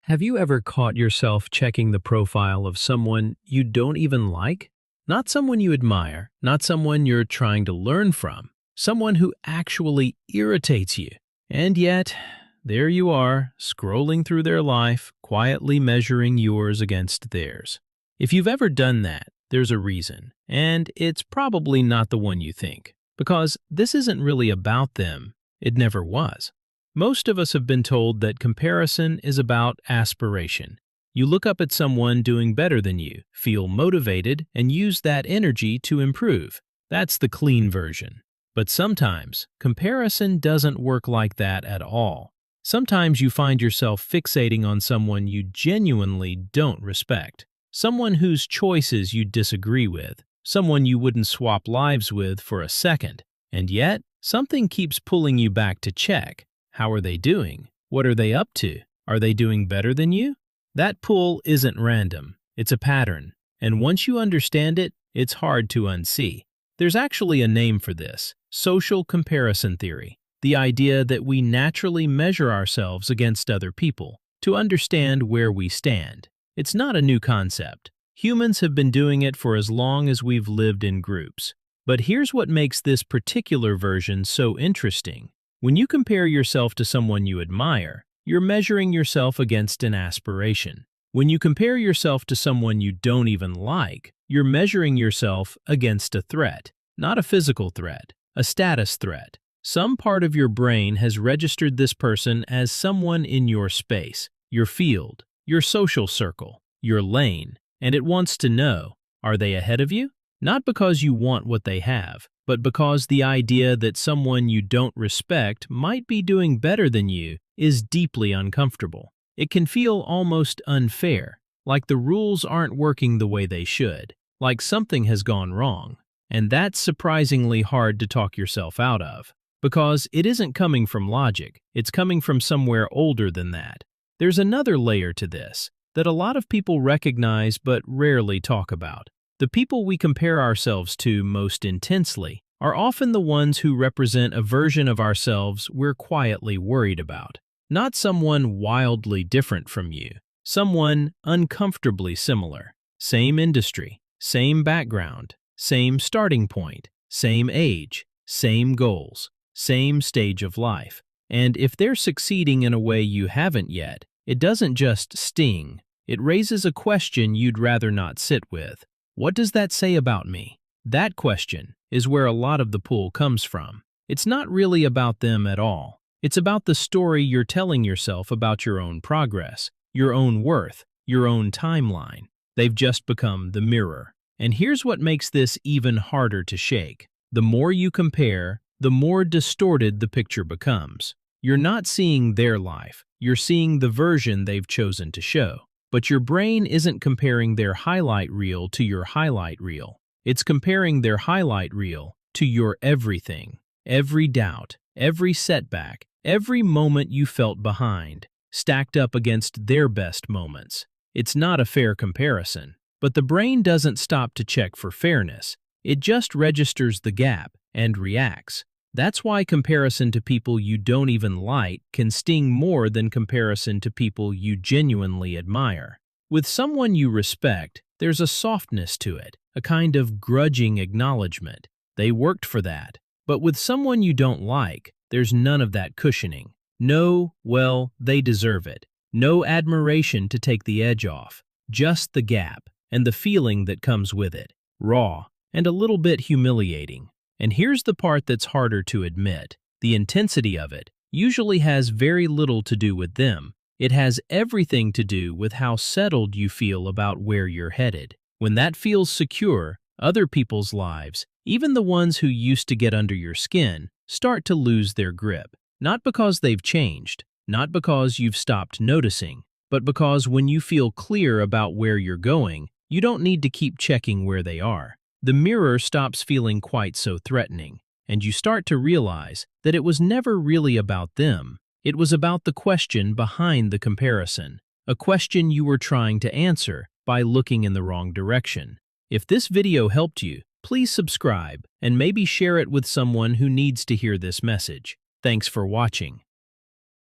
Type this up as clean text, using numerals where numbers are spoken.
Have you ever caught yourself checking the profile of someone you don't even like? Not someone you admire, not someone you're trying to learn from, someone who actually irritates you. And yet, there you are, scrolling through their life, quietly measuring yours against theirs. If you've ever done that, there's a reason, and it's probably not the one you think, because this isn't really about them. It never was. Most of us have been told that comparison is about aspiration. You look up at someone doing better than you, feel motivated, and use that energy to improve. That's the clean version. But sometimes, comparison doesn't work like that at all. Sometimes you find yourself fixating on someone you genuinely don't respect, someone whose choices you disagree with, someone you wouldn't swap lives with for a second. And yet, something keeps pulling you back to check. How are they doing? What are they up to? Are they doing better than you? That pull isn't random. It's a pattern. And once you understand it, it's hard to unsee. There's actually a name for this: social comparison theory. The idea that we naturally measure ourselves against other people to understand where we stand. It's not a new concept. Humans have been doing it for as long as we've lived in groups. But here's what makes this particular version so interesting. When you compare yourself to someone you admire, you're measuring yourself against an aspiration. When you compare yourself to someone you don't even like, you're measuring yourself against a threat. Not a physical threat, a status threat. Some part of your brain has registered this person as someone in your space, your field, your social circle, your lane, and it wants to know, are they ahead of you? Not because you want what they have, but because the idea that someone you don't respect might be doing better than you is deeply uncomfortable. It can feel almost unfair, like the rules aren't working the way they should, like something has gone wrong. And that's surprisingly hard to talk yourself out of, because it isn't coming from logic, it's coming from somewhere older than that. There's another layer to this that a lot of people recognize but rarely talk about. The people we compare ourselves to most intensely are often the ones who represent a version of ourselves we're quietly worried about. Not someone wildly different from you, someone uncomfortably similar. Same industry, same background, same starting point, same age, same goals, same stage of life. And if they're succeeding in a way you haven't yet, it doesn't just sting, it raises a question you'd rather not sit with. What does that say about me? That question is where a lot of the pull comes from. It's not really about them at all. It's about the story you're telling yourself about your own progress, your own worth, your own timeline. They've just become the mirror. And here's what makes this even harder to shake. The more you compare, the more distorted the picture becomes. You're not seeing their life. You're seeing the version they've chosen to show. But your brain isn't comparing their highlight reel to your highlight reel. It's comparing their highlight reel to your everything. Every doubt, every setback, every moment you felt behind, stacked up against their best moments. It's not a fair comparison. But the brain doesn't stop to check for fairness. It just registers the gap and reacts. That's why comparison to people you don't even like can sting more than comparison to people you genuinely admire. With someone you respect, there's a softness to it, a kind of grudging acknowledgement. They worked for that. But with someone you don't like, there's none of that cushioning. No, well, they deserve it. No admiration to take the edge off. Just the gap and the feeling that comes with it. Raw and a little bit humiliating. And here's the part that's harder to admit. The intensity of it usually has very little to do with them. It has everything to do with how settled you feel about where you're headed. When that feels secure, other people's lives, even the ones who used to get under your skin, start to lose their grip. Not because they've changed, not because you've stopped noticing, but because when you feel clear about where you're going, you don't need to keep checking where they are. The mirror stops feeling quite so threatening, and you start to realize that it was never really about them. It was about the question behind the comparison, a question you were trying to answer by looking in the wrong direction. If this video helped you, please subscribe and maybe share it with someone who needs to hear this message. Thanks for watching.